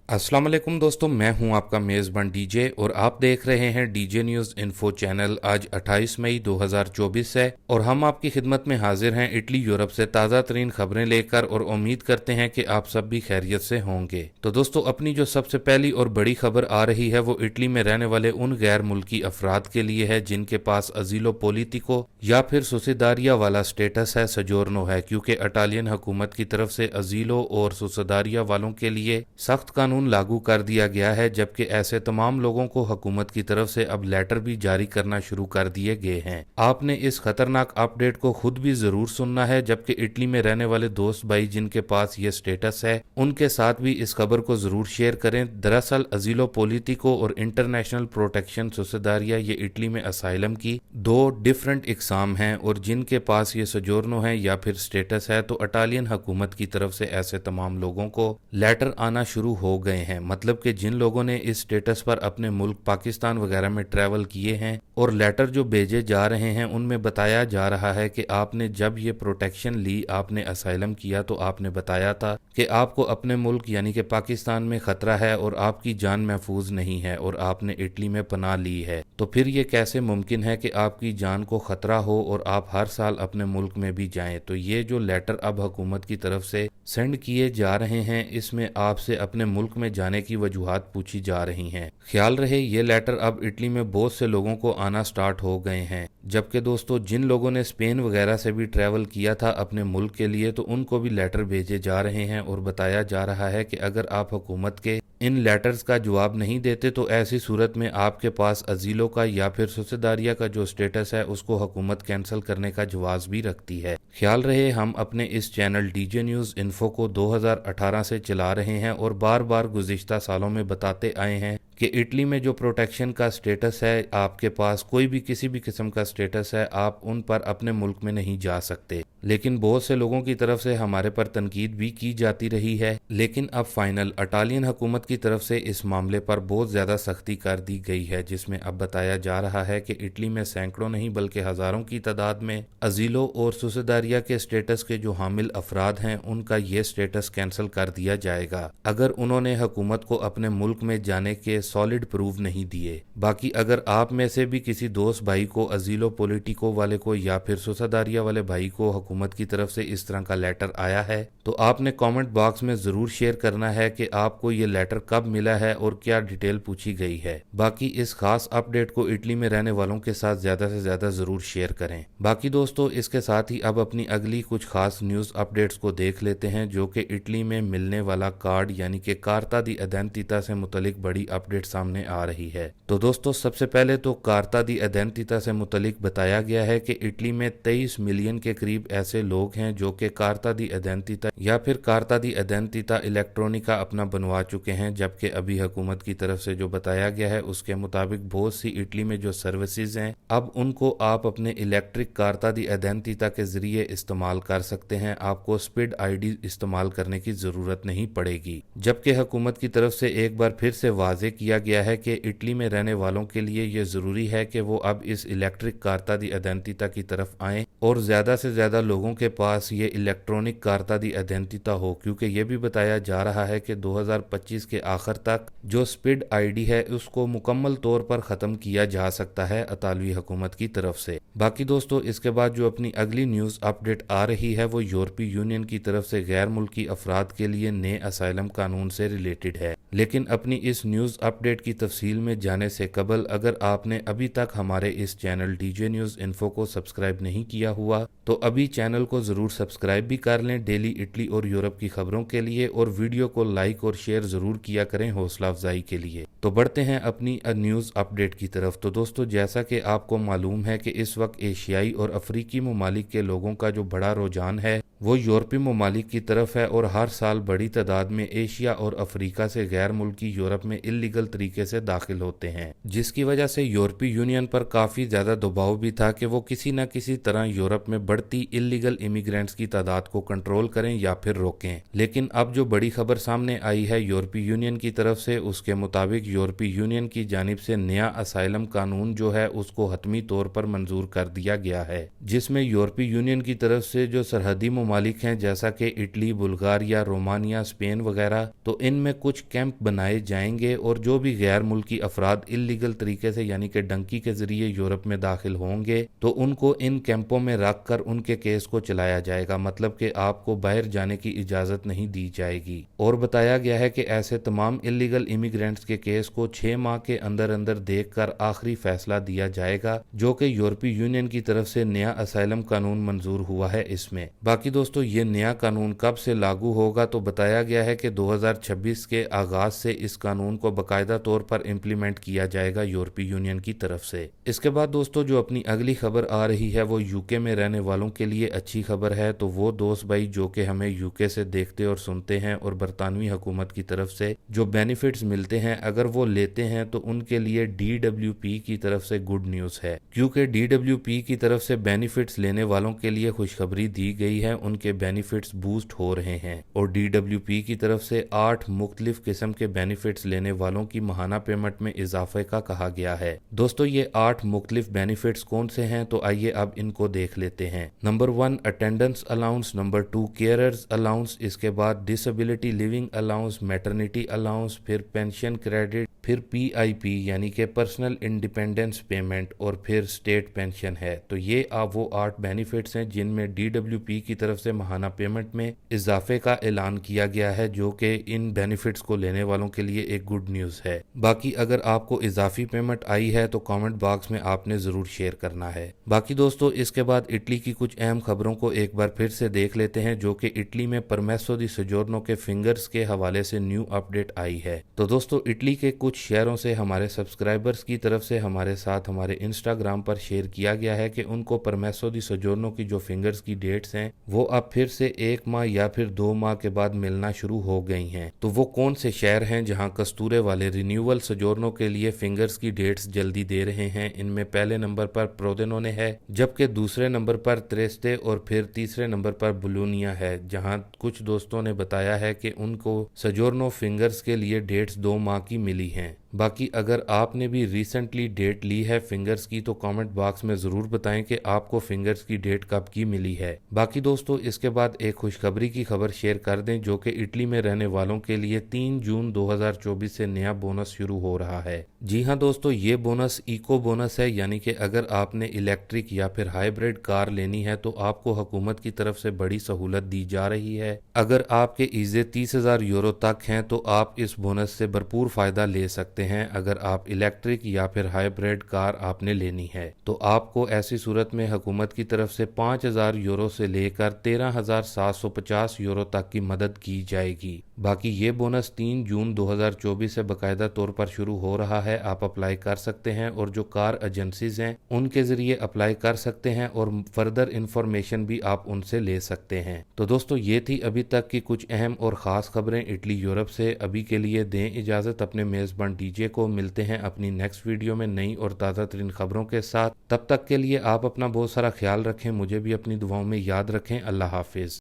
अस्सलाम वालेकुम दोस्तों, मैं हूं आपका मेज़बान डीजे और आप देख रहे हैं डीजे न्यूज़ इन्फो चैनल। आज 28 मई 2024 है और हम आपकी खिदमत में हाजिर हैं इटली यूरोप से ताज़ा तरीन खबरें लेकर और उम्मीद करते हैं कि आप सब भी खैरियत से होंगे। तो दोस्तों, अपनी जो सबसे पहली और बड़ी खबर आ रही है वो इटली में रहने वाले उन गैर मुल्की अफराद के लिए है जिनके पास अजीलो पोलिटिको या फिर सुसिदारिया वाला स्टेटस है, सजोरनो है, क्योंकि इटालियन हुकूमत की तरफ से अजीलो और सुसिदारिया वालों के लिए सख्त कानून लागू कर दिया गया है, जबकि ऐसे तमाम लोगों को हुकूमत की तरफ से अब लेटर भी जारी करना शुरू कर दिए गए हैं। आपने इस खतरनाक अपडेट को खुद भी जरूर सुनना है, जबकि इटली में रहने वाले दोस्त भाई जिनके पास ये स्टेटस है उनके साथ भी इस खबर को जरूर शेयर करें। दरअसल अजीलो पोलिटिको और इंटरनेशनल प्रोटेक्शन सुसिदारिया ये इटली में असाइलम की दो डिफरेंट इकसाम हैं और जिनके पास ये सजोरनो है या फिर स्टेटस है, तो इटालियन हुकूमत की तरफ से ऐसे तमाम लोगों को लेटर आना शुरू हो गए हैं। मतलब कि जिन लोगों ने इस स्टेटस पर अपने मुल्क पाकिस्तान वगैरह में ट्रैवल किए हैं और लेटर जो भेजे जा रहे हैं उनमें बताया जा रहा है कि आपने जब ये प्रोटेक्शन ली, आपने असाइलम किया, तो आपने बताया था कि आपको अपने मुल्क यानी कि पाकिस्तान में खतरा है और आपकी जान महफूज नहीं है और आपने इटली में पनाह ली है। तो फिर ये कैसे मुमकिन है कि आपकी जान को खतरा हो और आप हर साल अपने मुल्क में भी जाएं? तो ये जो लेटर अब हुकूमत की तरफ से सेंड किए जा रहे हैं, इसमें आपसे अपने मुल्क में जाने की वजूहात पूछी जा रही हैं। ख्याल रहे ये लेटर अब इटली में बहुत से लोगों को आना स्टार्ट हो गए हैं, जबकि दोस्तों जिन लोगों ने स्पेन वगैरह से भी ट्रैवल किया था अपने मुल्क के लिए, तो उनको भी लेटर भेजे जा रहे हैं और बताया जा रहा है कि अगर आप हुकूमत के इन लेटर्स का जवाब नहीं देते तो ऐसी सूरत में आपके पास अजीलों का या फिर सुसिदारिया का जो स्टेटस है उसको हुकूमत कैंसिल करने का जवाब भी रखती है। ख्याल रहे हम अपने इस चैनल डीजे न्यूज़ इन्फो को 2018 से चला रहे हैं और बार बार गुज़िश्ता सालों में बताते आए हैं कि इटली में जो प्रोटेक्शन का स्टेटस है, आपके पास कोई भी किसी भी किस्म का स्टेटस है, आप उन पर अपने मुल्क में नहीं जा सकते। लेकिन बहुत से लोगों की तरफ से हमारे पर तनकीद भी की जाती रही है, लेकिन अब फाइनल इटालियन हुकूमत की तरफ से इस मामले पर बहुत ज़्यादा सख्ती कर दी गई है, जिसमें अब बताया जा रहा है कि इटली में सैकड़ों नहीं बल्कि हज़ारों की तादाद में अजीलो और सुसिदारिया के स्टेटस के जो हामिल अफराद हैं उनका ये स्टेटस कैंसिल कर दिया जाएगा अगर उन्होंने हुकूमत को अपने मुल्क में जाने के सॉलिड प्रूफ नहीं दिए। बाकी अगर आप में से भी किसी दोस्त भाई को अजीलो पोलिटिको वाले को या फिर सुसिदारिया वाले भाई को हुकूमत की तरफ से इस तरह का लेटर आया है, तो आपने कमेंट बॉक्स में जरूर शेयर करना है कि आपको ये लेटर कब मिला है और क्या डिटेल पूछी गई है। बाकी इस खास अपडेट को इटली में रहने वालों के साथ ज्यादा से ज्यादा जरूर शेयर करें। बाकी दोस्तों, इसके साथ ही अब अपनी अगली कुछ खास न्यूज अपडेट्स को देख लेते हैं, जो कि इटली में मिलने वाला कार्ड यानी कि कार्ता दी आइडेंटिटा से मुतलिक बड़ी अपडेट सामने आ रही है। तो दोस्तों, सबसे पहले तो कार्ता दी आइडेंटिटा से मुतलिक बताया गया है कि इटली में 23 मिलियन के करीब ऐसे लोग हैं जो कि कार्ता दी आइडेंटिटा या फिर कार्ता दी आइडेंटिटा इलेक्ट्रॉनिका अपना बनवा चुके हैं, जबकि अभी हुकूमत की तरफ से जो बताया गया है उसके मुताबिक बहुत सी इटली में जो सर्विसेज हैं अब उनको आप अपने इलेक्ट्रिक कार्ता दी आइडेंटिटा के जरिए इस्तेमाल कर सकते हैं। आपको स्पीड आईडी इस्तेमाल करने की जरूरत नहीं पड़ेगी। जबकि हुकूमत की तरफ से एक बार फिर से वाजे किया गया है कि इटली में रहने वालों के लिए ये जरूरी है कि वो अब इस इलेक्ट्रिक कार्ता दी आइडेंटिटा की तरफ आएं और ज्यादा से ज्यादा लोगों के पास ये इलेक्ट्रॉनिक कार्ता दी आइडेंटिटा हो, क्योंकि ये भी बताया जा रहा है कि 2025 के आखिर तक जो स्पीड आईडी है उसको मुकम्मल तौर पर खत्म किया जा सकता है इतालवी हुकूमत की तरफ से। बाकी दोस्तों, इसके बाद जो अपनी अगली न्यूज अपडेट आ रही है वो यूरोपीय यूनियन की तरफ से गैर मुल्की अफराद के लिए नए असाइलम कानून से रिलेटेड है। लेकिन अपनी इस न्यूज अपडेट की तफसील में जाने से कबल अगर आपने अभी तक हमारे इस चैनल डीजे न्यूज इन्फो को सब्सक्राइब नहीं किया हुआ तो अभी चैनल को जरूर सब्सक्राइब भी कर लें डेली इटली और यूरोप की खबरों के लिए, और वीडियो को लाइक और शेयर जरूर किया करें हौसला अफजाई के लिए। तो बढ़ते हैं अपनी न्यूज अपडेट की तरफ। तो दोस्तों, जैसा कि आपको मालूम है कि इस वक्त एशियाई और अफ्रीकी ममालिक के लोगों का जो बड़ा रुझान है वो यूरोपीय ममालिक की तरफ है और हर साल बड़ी तादाद में एशिया और अफ्रीका से गैर मुल्की यूरोप में इलीगल तरीके से दाखिल होते हैं, जिसकी वजह से यूरोपीय यूनियन पर काफी ज्यादा दबाव भी था कि वो किसी न किसी तरह यूरोप में बढ़ती इलीगल इमिग्रेंट्स की तादाद को कंट्रोल करें या फिर रोकें। लेकिन अब जो बड़ी खबर सामने आई है यूरोपीय यूनियन की तरफ से, उसके मुताबिक यूरोपीय यूनियन की जानिब से नया असाइलम कानून जो है उसको हतमी तौर पर मंजूर कर दिया गया है, जिसमें यूरोपीय यूनियन की तरफ से जो सरहदी ममालिक हैं जैसा कि इटली, बुल्गारिया, रोमानिया, स्पेन वगैरह, तो इनमें कुछ कैंप बनाए जाएंगे और जो भी गैर मुल्की अफराद इलीगल तरीके से यानी कि डंकी के जरिए यूरोप में दाखिल होंगे तो उनको इन कैंपों में रख कर उनके केस को चलाया जाएगा, मतलब कि आपको बाहर जाने की इजाजत नहीं दी जाएगी। और बताया गया है कि ऐसे तमाम इलीगल इमिग्रेंट्स के केस को 6 माह के अंदर अंदर देखकर आखिरी फैसला दिया जाएगा, जो कि यूरोपीय यूनियन की तरफ से नया असाइलम कानून मंजूर हुआ है इसमें। बाकी दोस्तों ये नया कानून कब से लागू होगा, तो बताया गया है कि 2026 के आगाज से इस कानून को बाकायदा तौर पर इम्प्लीमेंट किया जाएगा यूरोपीय यूनियन की तरफ से। इसके बाद दोस्तों जो अपनी अगली खबर आ रही है वो यूके में रहने वालों के लिए अच्छी खबर है। तो वो दोस्त भाई जो कि हमें यूके से देखते और सुनते हैं और बरतानवी हुकूमत की तरफ से जो बेनिफिट्स मिलते हैं अगर वो लेते हैं तो उनके लिए DWP की तरफ से गुड न्यूज है, क्योंकि DWP की तरफ से बेनिफिट्स लेने वालों के लिए खुशखबरी दी गई है, उनके बेनिफिट्स बूस्ट हो रहे हैं। और DWP की तरफ से 8 मुख्तलिफ किस्म के बेनिफिट्स लेने वालों की माहाना पेमेंट में इजाफे का कहा गया है। दोस्तों ये 8 मुख्तलिफ बेनिफिट्स कौन से हैं, तो आइए अब इनको देख लेते हैं। Number 1 attendance allowance, number 2 carers allowance, इसके बाद disability living allowance, maternity allowance, फिर पेंशन क्रेडिट, फिर PIP यानी कि पर्सनल इंडिपेंडेंस पेमेंट और फिर स्टेट पेंशन है। तो ये वो 8 बेनिफिट्स हैं जिनमें DWP की तरफ से माहाना पेमेंट में इजाफे का ऐलान किया गया है, जो कि इन बेनिफिट्स को लेने वालों के लिए एक गुड न्यूज़ है। बाकी अगर आपको इजाफी पेमेंट आई है तो कमेंट बॉक्स में आपने ज़रूर शेयर करना है। बाकी दोस्तों इसके बाद इटली की कुछ अहम खबरों को एक बार फिर से देख लेते हैं, जो कि इटली में परमेसो दी सोजोर्नो के फिंगर्स के हवाले से न्यू अपडेट आई है। तो दोस्तों इटली के कुछ शहरों से हमारे सब्सक्राइबर्स की तरफ से हमारे साथ हमारे इंस्टाग्राम पर शेयर किया गया है कि उनको परमेसो दी सोजोर्नो की जो फिंगर्स की डेट्स हैं वो अब फिर से 1 माह या फिर 2 माह के बाद मिलना शुरू हो गई हैं। तो वो कौन से शहर हैं जहां कस्तूरे वाले रिन्यूअल सोजोर्नो के लिए फिंगर्स की डेट्स जल्दी दे रहे हैं? इनमें पहले नंबर पर प्रोदेनोने है, जबकि दूसरे नंबर पर त्रेस्ते और फिर तीसरे नंबर पर बुलूनिया है, जहां कुछ दोस्तों ने बताया है कि उनको सोजोर्नो फिंगर्स के लिए डेट्स 2 माह की मिली हैं। बाकी अगर आपने भी रिसेंटली डेट ली है फिंगर्स की तो कमेंट बॉक्स में ज़रूर बताएं कि आपको फिंगर्स की डेट कब की मिली है। बाकी दोस्तों इसके बाद एक खुशखबरी की खबर शेयर कर दें, जो कि इटली में रहने वालों के लिए 3 जून 2024 से नया बोनस शुरू हो रहा है। जी हाँ दोस्तों, ये बोनस इको बोनस है, यानी कि अगर आपने इलेक्ट्रिक या फिर हाइब्रिड कार लेनी है तो आपको हुकूमत की तरफ से बड़ी सहूलत दी जा रही है। अगर आपके ईजे 30,000 यूरो तक हैं तो आप इस बोनस से भरपूर फायदा ले सकते हैं। अगर आप इलेक्ट्रिक या फिर हाइब्रिड कार आपने लेनी है तो आपको ऐसी सूरत में हुकूमत की तरफ से 5,000 यूरो से लेकर 13,750 यूरो तक की मदद की जाएगी। बाकी ये बोनस 3 जून 2024 से बाकायदा तौर पर शुरू हो रहा है। आप अप्लाई कर सकते हैं और जो कार एजेंसीज हैं उनके जरिए अप्लाई कर सकते हैं और फर्दर इंफॉर्मेशन भी आप उनसे ले सकते हैं। तो दोस्तों ये थी अभी तक की कुछ अहम और खास खबरें इटली यूरोप से। अभी के लिए दें इजाजत अपने मेजबान डीजे को। मिलते हैं अपनी नेक्स्ट वीडियो में नई और ताज़ा तरीन खबरों के साथ। तब तक के लिए आप अपना बहुत सारा ख्याल रखें, मुझे भी अपनी दुआओं में याद रखें। अल्लाह हाफिज।